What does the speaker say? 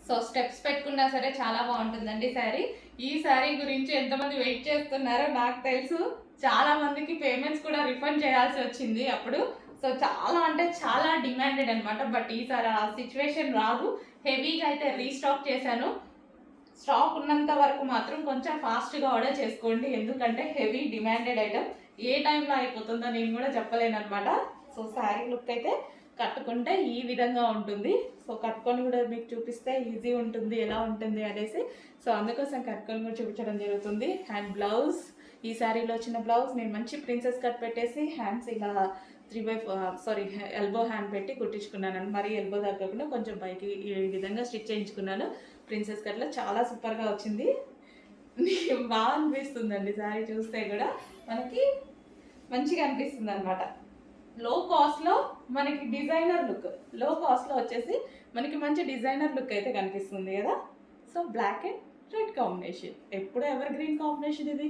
So steps పెట్టుకున్నా సరే చాలా బాగుంటుందండి శారీ. ఈ శారీ గురించి ఎంతమంది వెయిట్ చేస్తున్నారో నాకు తెలుసు. చాలా మందికి పేమెంట్స్ కూడా రిఫండ్ చేయాల్సి వచ్చింది అప్పుడు. సో చాలా అంటే చాలా డిమాండెడ్ అనమాట. బట్ ఈసారి ఆ సిచ్యువేషన్ రాదు. హెవీగా అయితే రీస్టాక్ చేశాను. స్టాక్ ఉన్నంత వరకు మాత్రం కొంచెం ఫాస్ట్గా ఆర్డర్ చేసుకోండి, ఎందుకంటే హెవీ డిమాండెడ్ ఐటమ్. ఏ టైంలో అయిపోతుందో నేను కూడా చెప్పలేను అనమాట. సో శారీ లుక్ అయితే కట్టుకుంటే ఈ విధంగా ఉంటుంది. సో కట్టుకొని కూడా మీకు చూపిస్తే ఈజీ ఉంటుంది ఎలా ఉంటుంది అనేసి. సో అందుకోసం కట్టుకొని కూడా చూపించడం జరుగుతుంది. అండ్ బ్లౌజ్, ఈ శారీలో వచ్చిన బ్లౌజ్ నేను మంచి ప్రిన్సెస్ కట్ పెట్టేసి హ్యాండ్స్ ఇలా 3/4 ఎల్బో హ్యాండ్ పెట్టి కుట్టించుకున్నాను. మరి ఎల్బో తగ్గకుండా కొంచెం పైకి ఈ విధంగా స్టిచ్ చేయించుకున్నాను. ప్రిన్సెస్ కట్లో చాలా సూపర్గా వచ్చింది. బాగా అనిపిస్తుందండి శారీ చూస్తే కూడా మనకి మంచిగా అనిపిస్తుంది అనమాట. లో కాస్ట్లో మనకి డిజైనర్ లుక్, లో కాస్ట్లో వచ్చేసి మనకి మంచి డిజైనర్ లుక్ అయితే కనిపిస్తుంది కదా. So black and red combination, ఎప్పుడు ఎవర్ గ్రీన్ కాంబినేషన్ ఇది.